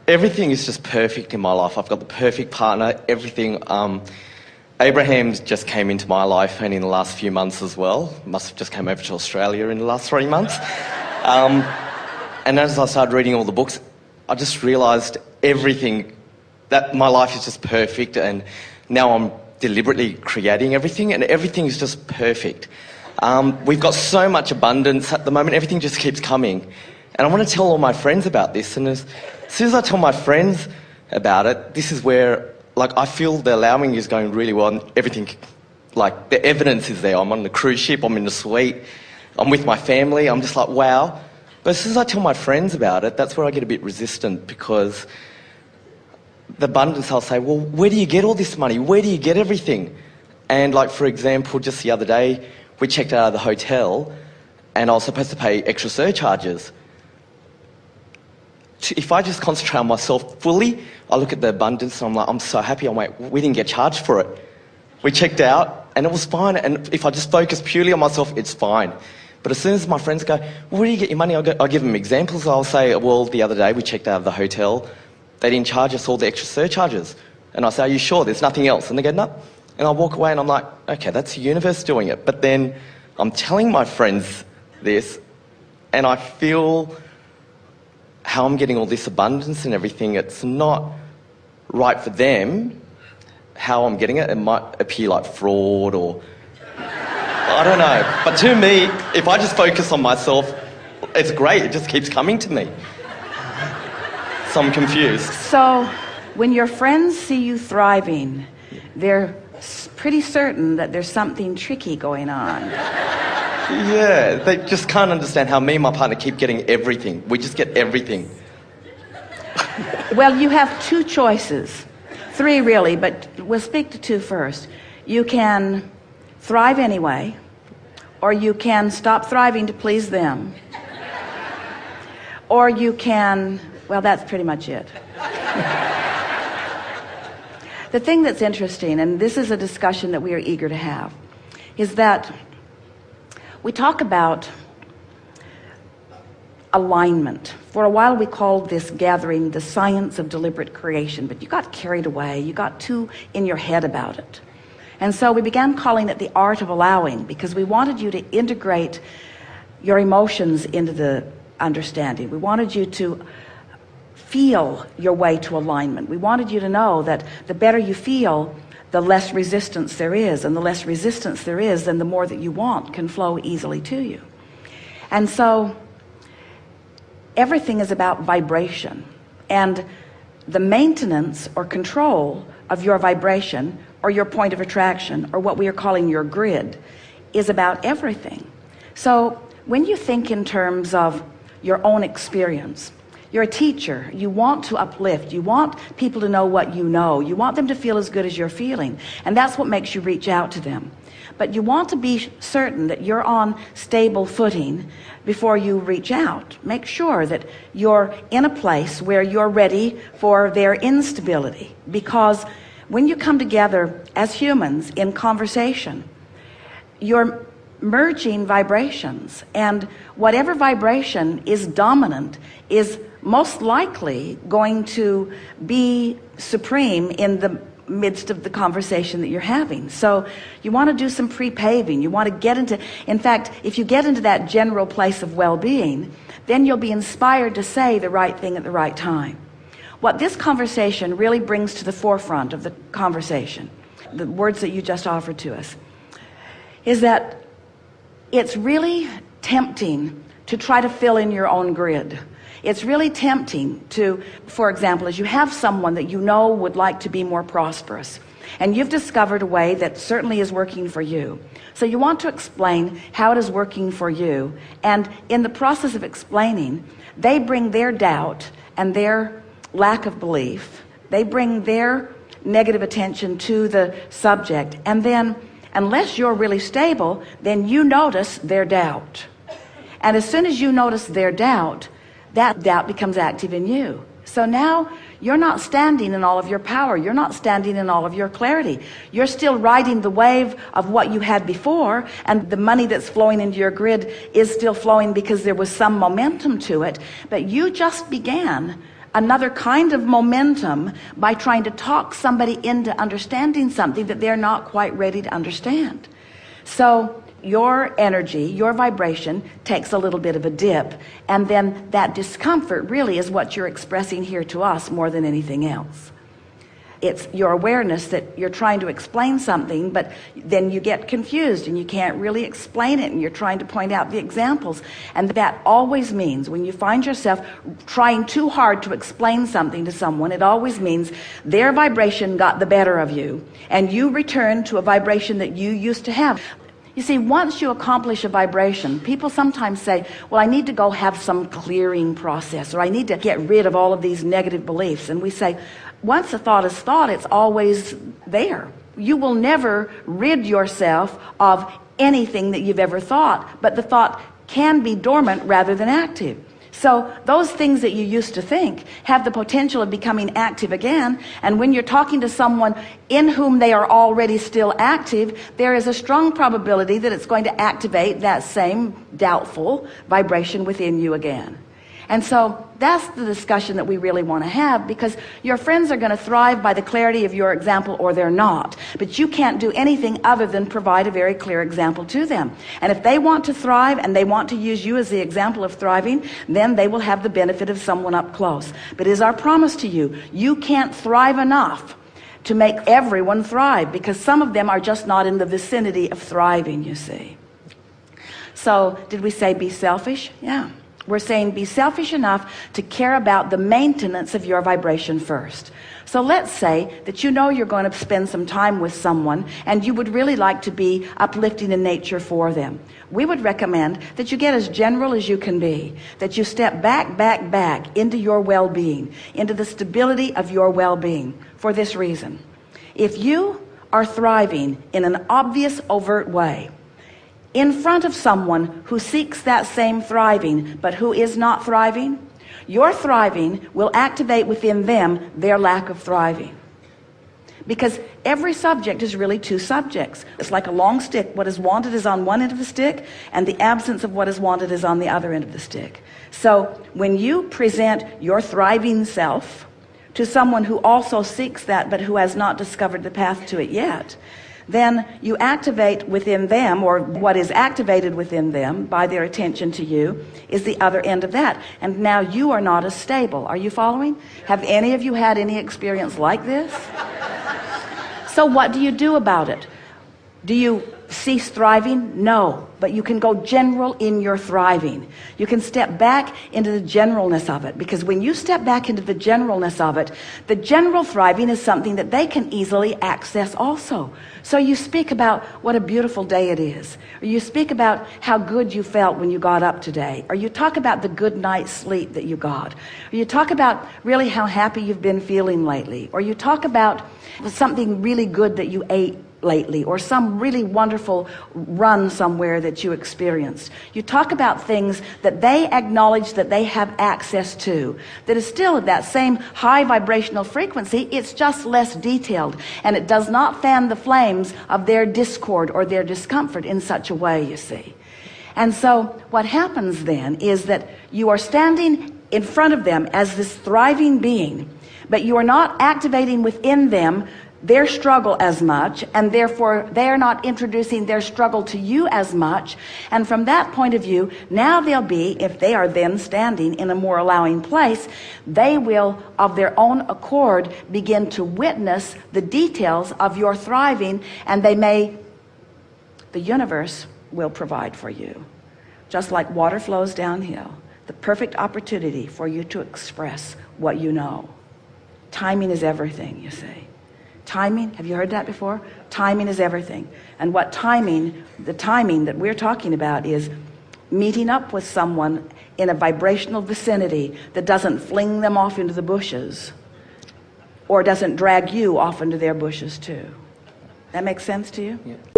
Everything is just perfect in my life. I've got the perfect partner, everything. Abraham's just came into my life and in the last few months as well. Must have just came over to Australia in the last 3 months. And as I started reading all the books, I just realised everything, that my life is just perfect, and now I'm deliberately creating everything and everything is just perfect. We've got so much abundance at the moment, everything just keeps coming. And I want to tell all my friends about this, and as soon as I tell my friends about it, this is where, like, I feel the allowing is going really well and everything, like, the evidence is there. I'm on the cruise ship, I'm in the suite, I'm with my family, I'm just like, wow. But as soon as I tell my friends about it, that's where I get a bit resistant, because the abundance, I'll say, well, where do you get all this money? Where do you get everything? And, like, for example, just the other day, we checked out of the hotel and I was supposed to pay extra surcharges. If I just concentrate on myself fully, I look at the abundance and I'm like, I'm so happy. I'm like, we didn't get charged for it. We checked out and it was fine. And if I just focus purely on myself, it's fine. But as soon as my friends go, well, where do you get your money? I'll give them examples. I'll say, well, the other day we checked out of the hotel. They didn't charge us all the extra surcharges. And I say, are you sure? There's nothing else? And they go, no. And I walk away and I'm like, okay, that's the universe doing it. But then I'm telling my friends this and I feel how I'm getting all this abundance and everything. It's not right for them how I'm getting it. It might appear like fraud or I don't know. But to me, if I just focus on myself, it's great. It just keeps coming to me. So I'm confused. So when your friends see you thriving, they're pretty certain that there's something tricky going on. Yeah, they just can't understand how me and my partner keep getting everything. We just get everything. Well, you have two choices. Three, really, but we'll speak to two first. You can thrive anyway, or you can stop thriving to please them. Or you can, well, that's pretty much it. The thing that's interesting, and this is a discussion that we are eager to have, is that we talk about alignment. For a while we called this gathering the science of deliberate creation, but you got carried away, you got too in your head about it. And so we began calling it the art of allowing, because we wanted you to integrate your emotions into the understanding. We wanted you to feel your way to alignment. We wanted you to know that the better you feel, the less resistance there is, and the less resistance there is, then the more that you want can flow easily to you. And so everything is about vibration, and the maintenance or control of your vibration or your point of attraction, or what we are calling your grid, is about everything. So when you think in terms of your own experience, you're a teacher, you want to uplift, you want people to know what you know, you want them to feel as good as you're feeling, and that's what makes you reach out to them. But you want to be certain that you're on stable footing before you reach out. Make sure that you're in a place where you're ready for their instability, because when you come together as humans in conversation, you're merging vibrations, and whatever vibration is dominant is most likely going to be supreme in the midst of the conversation that you're having. So you want to do some pre-paving. You want to get into, in fact, if you get into that general place of well-being, then you'll be inspired to say the right thing at the right time. What this conversation really brings to the forefront of the conversation, the words that you just offered to us, is that it's really tempting to try to fill in your own grid. It's really tempting to, for example, as you have someone that you know would like to be more prosperous, and you've discovered a way that certainly is working for you. So you want to explain how it is working for you, and in the process of explaining, they bring their doubt and their lack of belief. They bring their negative attention to the subject, and then unless you're really stable, then you notice their doubt. And as soon as you notice their doubt, that doubt becomes active in you. So now you're not standing in all of your power. You're not standing in all of your clarity. You're still riding the wave of what you had before, and the money that's flowing into your grid is still flowing because there was some momentum to it. But you just began another kind of momentum by trying to talk somebody into understanding something that they're not quite ready to understand. So your energy, your vibration takes a little bit of a dip, and then that discomfort really is what you're expressing here to us more than anything else. It's your awareness that you're trying to explain something, but then you get confused and you can't really explain it, and you're trying to point out the examples. And that always means, when you find yourself trying too hard to explain something to someone, it always means their vibration got the better of you, and you return to a vibration that you used to have. You see, once you accomplish a vibration, people sometimes say, well, I need to go have some clearing process, or I need to get rid of all of these negative beliefs. And we say, once a thought is thought, it's always there. You will never rid yourself of anything that you've ever thought, but the thought can be dormant rather than active. So those things that you used to think have the potential of becoming active again. And when you're talking to someone in whom they are already still active, there is a strong probability that it's going to activate that same doubtful vibration within you again. And so that's the discussion that we really want to have, because your friends are going to thrive by the clarity of your example, or they're not. But you can't do anything other than provide a very clear example to them. And if they want to thrive and they want to use you as the example of thriving, then they will have the benefit of someone up close. But it is our promise to you, you can't thrive enough to make everyone thrive, because some of them are just not in the vicinity of thriving, you see. So did we say be selfish? Yeah. We're saying be selfish enough to care about the maintenance of your vibration first. So let's say that you know you're going to spend some time with someone and you would really like to be uplifting in nature for them. We would recommend that you get as general as you can be, that you step back into your well-being, into the stability of your well-being, for this reason. If you are thriving in an obvious, overt way, in front of someone who seeks that same thriving, but who is not thriving, your thriving will activate within them their lack of thriving. Because every subject is really two subjects. It's like a long stick. What is wanted is on one end of the stick, and the absence of what is wanted is on the other end of the stick. So when you present your thriving self to someone who also seeks that, but who has not discovered the path to it yet, then you activate within them, or what is activated within them by their attention to you is the other end of that. And now you are not as stable. Are you following? Have any of you had any experience like this? So what do you do about it? Do you cease thriving? No, but you can go general in your thriving. You can step back into the generalness of it, because when you step back into the generalness of it, the general thriving is something that they can easily access also. So you speak about what a beautiful day it is, or you speak about how good you felt when you got up today, or you talk about the good night's sleep that you got, or you talk about really how happy you've been feeling lately, or you talk about something really good that you ate lately, or some really wonderful run somewhere that you experienced. You talk about things that they acknowledge that they have access to, that is still at that same high vibrational frequency. It's just less detailed, and it does not fan the flames of their discord or their discomfort in such a way, you see. And so what happens then is that you are standing in front of them as this thriving being, but you are not activating within them their struggle as much, and therefore they're not introducing their struggle to you as much. And from that point of view, now they'll be, if they are then standing in a more allowing place, they will of their own accord begin to witness the details of your thriving, and the universe will provide for you. Just like water flows downhill, the perfect opportunity for you to express what you know. Timing is everything, you see. Timing, have you heard that before? Timing is everything. And what timing, the timing that we're talking about is meeting up with someone in a vibrational vicinity that doesn't fling them off into the bushes, or doesn't drag you off into their bushes too. That makes sense to you? Yeah.